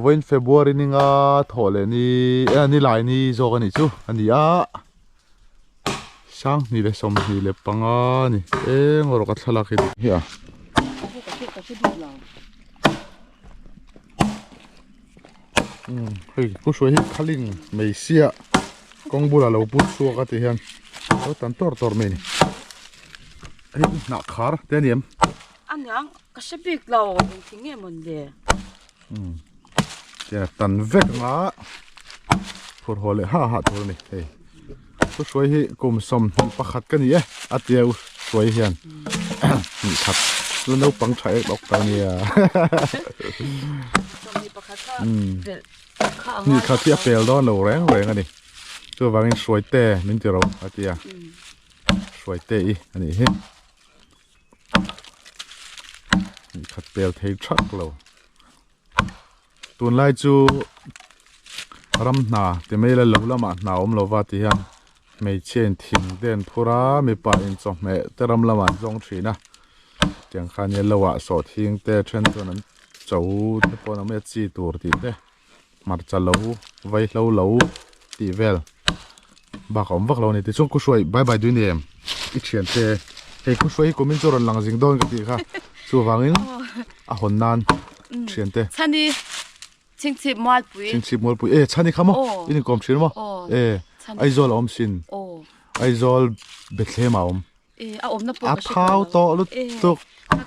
When February ni nga thole ni ni lai ni zo ka ni chu ani a sang ni le som ni le panga ni ngoro ka thala ki ya hei ku shoi hi khaling mei sia kong bula lo put su ka ti hian o tan tor me ni ai na khar te niam anyang ka shebik lo thing em mon de ya tan vek nga phur hole ha thur ni hei ku shoi hi kum som pakhat ka ni atiu shoi hian ni khat lu no pang thai lok ta ni aนี่เขาที่เปลดอนเราแรงอันนี้ตัววางสวยเต้นิ่งจะเราอาทิตย์สวยเต้อันนี้เห็นนี่ขัดเปลเทชักเราตัวไล่จูรำหนาแต่ไม่ละหลุละมาหนาวเราว่าที่ฮันไม่เช่นทิ้งเดินพุระไม่ไปอินจงไม่แต่รำละมาจงชีนะเจียงขันยันละว่าสอดทิ้งแต่เช่นตัวนั้นเจ้าที่พอเราไม่จีตัวติดเด้มาจะเล่าไว้เล่าตีเวลบากอมวักเราเนี่ยที่ช่วงกูช่วยบายด้วยเนี่ยอีกเฉียนเตะให้กูช่วยกูมินจรหลังสิงโดนกันทีค่ะสู้ฟังอินหนนานเฉียนเตะฉันนี่ชิงชิบมอลปุยฉันนี่ขโมยอินกอมเฉียนมั้งไอโซลอมสินไอโซลเบ็ดเล่มาอมอมนับปกติเท้าโตลุตุก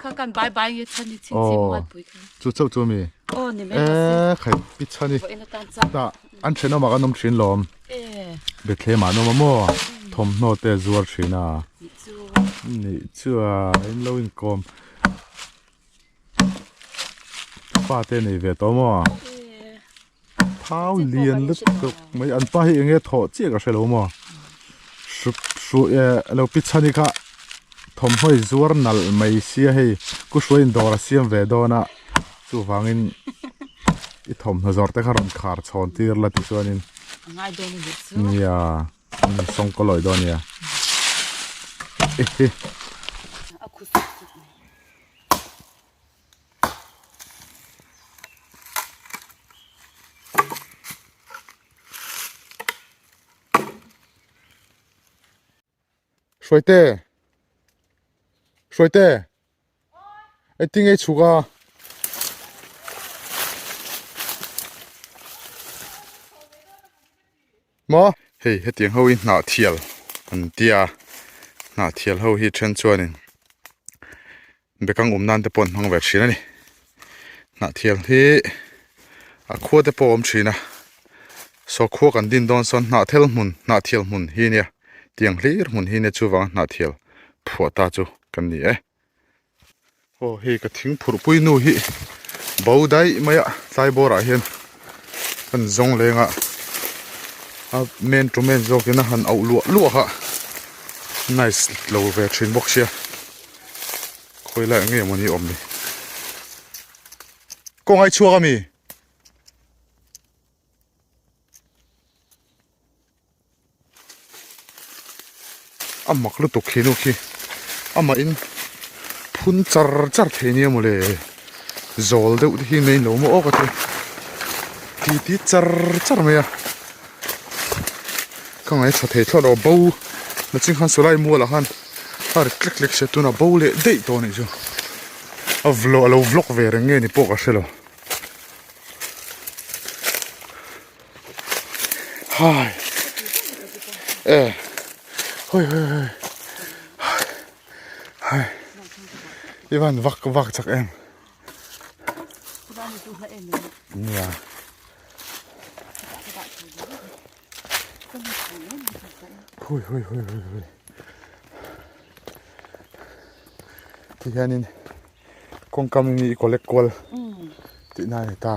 ข้ากันบายฉันนี่ชิงชิบมอลปุยค่ะจู่มีใครปิดฉันนี่แต่อันเชนเอามากันนมชินลมเบ็ดเล่มานมมั่วทอมโนเตซัวชิน่ะนี่ชัวอินโลอินกอมป้าเต้นี่เวทมั่วเท้าเลียนลึกตุกไม่อันป้าให้ยังไงถอดเจี๊ยกับเชลมั่วสุเราปิดฉันนี่ค่ะทอมห้อยซัวนัลไม่เสียให้กูช่วยอินดอร์เซียมเวดอนะจู่ฟังอินอีทอมน่าจะแต่ขารขาดชอนตีร์ละที่ส่วนนี้เนี่ยส่งก็ลอยดอนเนี่ยช่วยเต้ไอ้ทิ้งไอ้ชูกามาเฮ้ยเตียงเขาอินหน้าเทียลอันเดียหน้าเทียลเขาฮิตเช่นชวนนี่เบกังนั่นแต่ปนห้องแบบชีนะนี่หน้าเทียลที่ขั้วแต่ปมชีนะสอขั้วกันดินดอนซอนหน้าเทียลมุนหน้าเทียลมุนฮีเนี่ยเตียงลีร์มุนฮีเนี่ยจูวังหน้าเทียลผัวตาจูกันนี่โอ้เฮ้ยก็ทิ้งผูปุยนู่ฮีเบาได้ไหมอะใจบ่ระเห็นกันจงเลยอะเมนจูเมนโจกินะหันเอาลัวฮะ nice เราเวทชินบ็อกเชียคุยแล้วเงี้ยมันนี่อมนี่กงไอชัวก็มีมักลุตุกขี้นุขี้มาอินพุ่นจัดเทียนี่หมดเลยโจลเดือดที่ในหนูมั่วก็ตีจัดไหมอะก็ไงชัดเท่าเราเบาแล้วจึงขันสุไลมัวละฮันถ้าคลิกเสร็จตัวน่ะเบาเลยได้ตัวนี้จ้ะเราวล็อกเวรงเงี้ยนี่พวกอะไรล่ะฮ่าเฮ้ยอีวันวักจากเอ็มเนี่ยเฮ้ยที่แค่นี้คงกำลังมีอีกเล็กกว่าที่นั่นตา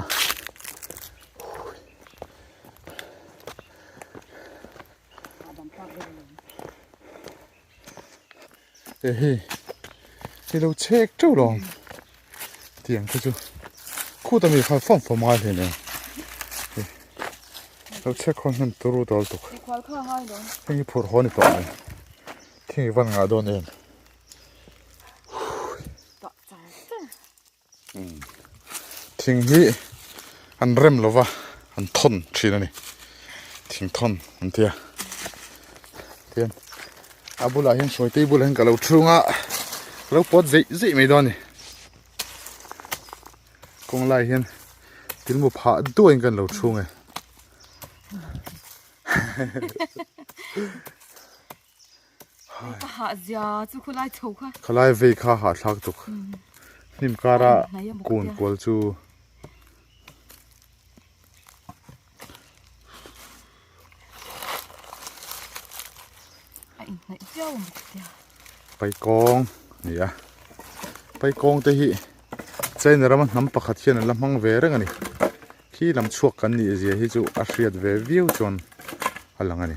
thì đâu chết trâu lòng tiếng cái chú khu ta mình phải phong phồng mai thế này đâu chết con mình tôi đâu tục thì phur hoa này tao này thì văn ngã đòn em thì hi anh rem lova anh thon chỉ này thì thon anh tia tiền abu la hian soi tei bul hian ka lo thunga lo pot zai mai don ni kong lai hian til mu pha duin kan lo thunga hạ giá chú khơi lại thâu kha khalai ve kha ha thak tuk nim kara kun kwal chu anh này dâu một tia pai kong ni a pai kong te hi chen ram nam pakhat hian lam hang ve reng ani khi lam chuak kan ni je hi chu a hriat ve view chon alang ani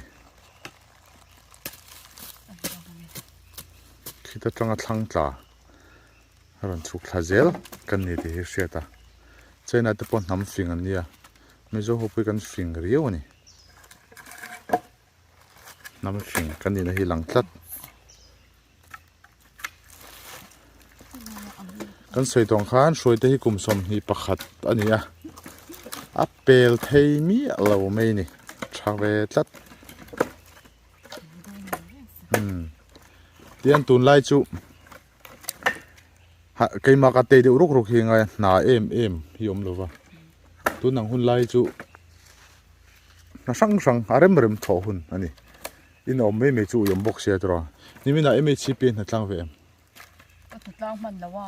khi ta tanga thlang tla ran chuk thla zel kan ni te hi hriata chen a te pon nam fing an nia me zo ho pui kan fing riu ani nam fing kan ni na hi lang tlat kan soi tong khan soi te hi kum som hi pakhat ani a apel thei mi lo mai ni thave tlat tian tun lai chu ha keima ka te de ruk ruk hi ngai na em hi om lova tu nang hun lai chu na sang arem rem tho hun ani in om me chu yom bok sia tro ni mi na em chi pe na tlang ve em thật lang mình là wa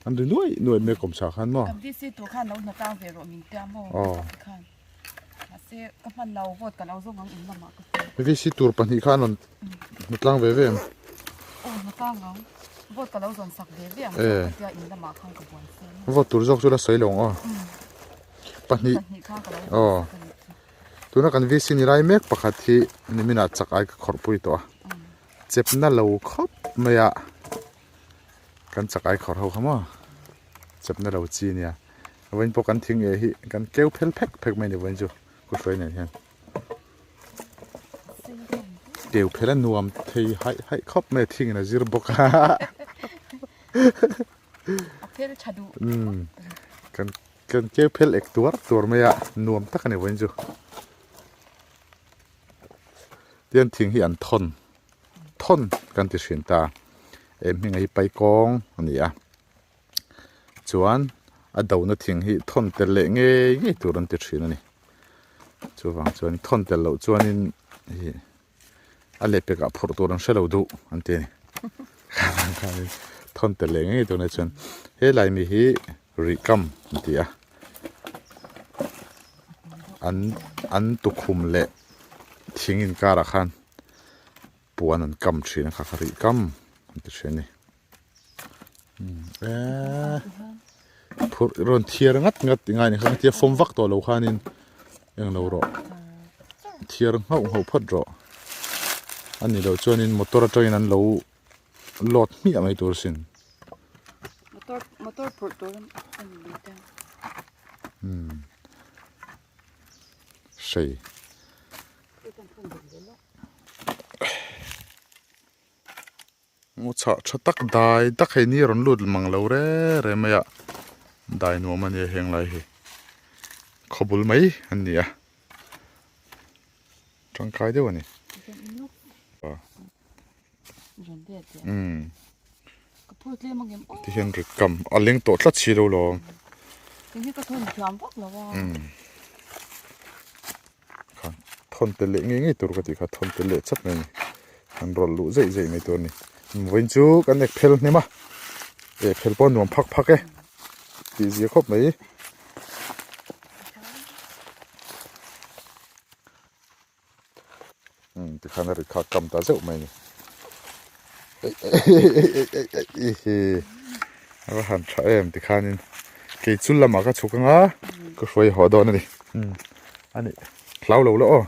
anh đi nuôi mẹ cầm sạc khăn mà cầm đi xe tổ khăn lâu nó tao về rồi mình đem mò khăn xe các phần lâu vót cả lâu dùng ngang in mà vì xe tour pan hi khăn nó tlang về em nó tao ngang vót cả lâu dùng sạc về em thì in mà khăn cái buồn xe vót tour dọc cho là sấy lòng pan hi tôi nói cần vì xin lại mẹ bắt khát thì mình đã chắc ai khổ bụi to chép na lâu khóc mày ạ kan chắc ai khổ hậu không à chép na lâu chi nè vẫn bộ kan thing ấy kan kêu phèn phèn mày này vẫn chưa có phải này hen kêu phèn nuam thì hay khóc mày thing là zero bốc ha kan kêu phèn ek tuar mày ạ nuam tắc này vẫn chưa tiền thing hi an thon kan ti hrin ta em hi ngai pai kong ani a chuan a do na thing hi thon tel le nge tur an ti hrin ani chuwang chuan thon tel lo chuan in hi a le pe ka phur tur an shelo du an ti ni thon tel le nge tur na chuan he lai mi hi ri kam ti a an tu khum le thing in kara khan puan an kam thina kha khari kam ti theni phur ron thiar ngat ngai ni kha tia fom vak to lo khanin eng lo ro thiar hau phat ro ani lo chuanin motor train an lo lot mi amai tur sin motor phur tur an ni ta sei ngô chả chả tắc đài tắc hay ni ron lụt mang lâu re mày ạ đài nuông mà nhẹ heng lại hi khobul mấy anh nhỉ trăng cái đấy vậy thì hiện được cầm anh liên tổ lát xí đâu lo thôn tele nghe tur cái gì cả thôn tele chắc này anh rồi lũ dậy mấy tur này vẫn chú cái này phèn này mà phèn bọn nó phắc ấy thì gì khóc mấy thì khán giả khá cầm ta dậu mày này nó hẳn trả em thì khán cái chút là mà cái chú cái á cái phơi họ đó này anh này lâu lâu lâu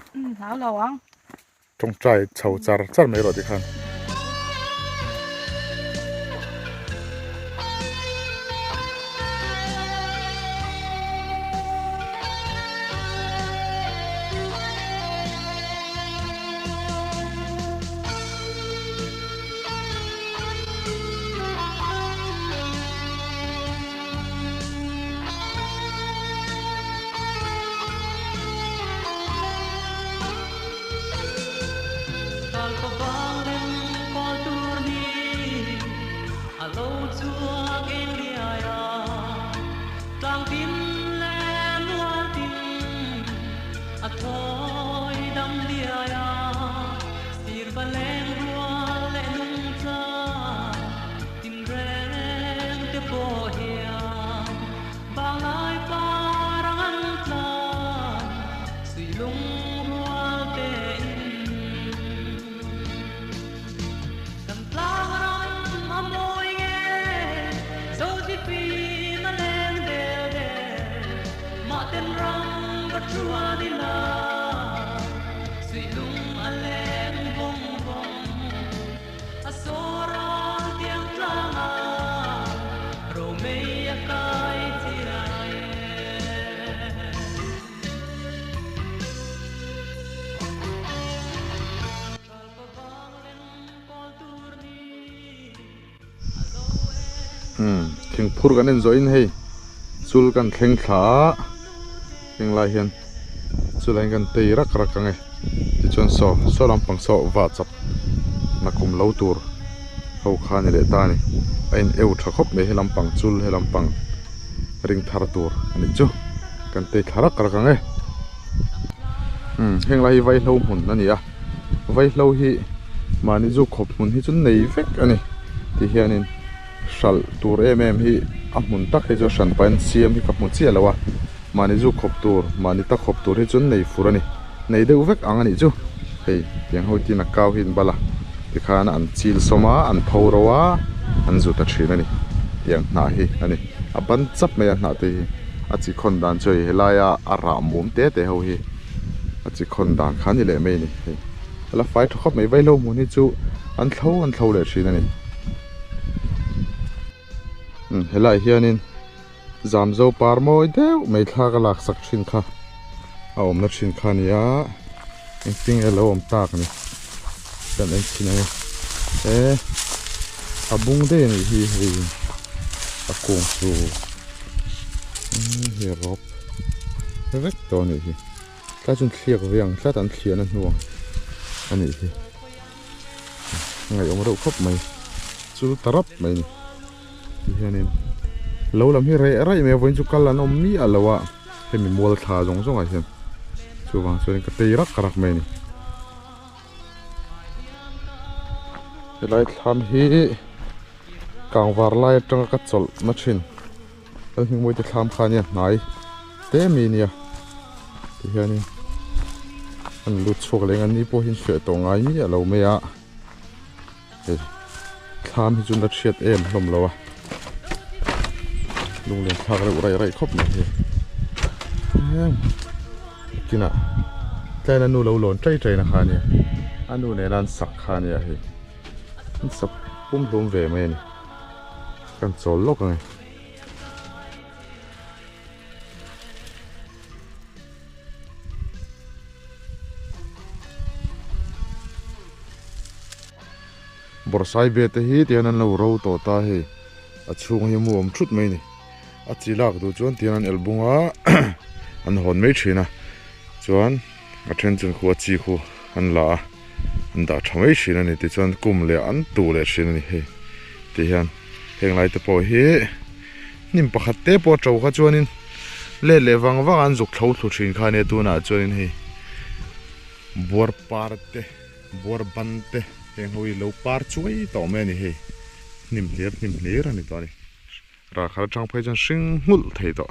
lâu ăn tong trai chau char mai ro ti khan Thingphur kan en zo in hei chul kan thleng thla eng lai hian chulai kan tei rak ange ti chuan so lampang so wa chap na kum lo tur ho kha ni le ta ni a in eu tha khop me he lampang chul he lampang ring thar tur ani chu kan tei thla rak ange heng lai vai hlo mun ani a vai hlo hi mani zu khop mun hi chun nei vek ani ti hianin sal tur em hi a mun tak he jo san pan siam hi ka mu chi alawa mani zu khop tur mani ta khop tur hi chun nei fur ani nei deuh vek ang ani chu hei tiang ho ti na kaw hin bala ti khana an chil soma an phorowa an zu ta thin ani tiang na hi ani a ban chap me na te a chi khon dan choi helaya a ra mum te ho hi a chi khon dan khani le me ni hei ala fai thokop mai vai lo mu ni chu an thlo le thin ani helai hianin zamzo par moi deuh mai thla ka lak sak thin kha a om na thin kha nia engting elo om tak ni kan en thin ai abung de ni hi a kong su hi rop vek to ni hi ta chun thliak viang tla tan thlian an nuang ani hi ngai om ro khop mai chu tarap mai ni hianin lo lam hi rai me voin chu kal an om mi alawa hemi mol tha zong a hian chu wang chuan ka tei rak karak me ni helai thlam hi kangwar lai tanga ka chol na thin al hing moi te thlam kha nia nai te mi nia ti hianin an lut chok leng an ni po hin hre to ngai mi alo me a thlam hi chun na thiat em hlom lo a lung lên thang rai khóc này kina cái nó lâu lồn trái na khani anh nu này lan sặc khani à hi sắp bum về mày này cần số lốc này borsai be te hi tian an lo ro to ta hi a chung hi muam thut mai ni a chilak du chuan tian an elbunga an hon mai thina chuan a then chun khu chi khu an la an da thamai thina ni ti chuan kum le an tu le thina ni he ti hian heng lai te po hi nim pakhat te po tau kha chuanin le wang an zuk thlo thlu thin kha ne tu na chuanin hi bor par te bor ban te heng hoi lo par chuai to me ni he nim ler ani to ni ra khar chang phai chan hring hmul thei to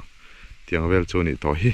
tiang vel chu ni to hi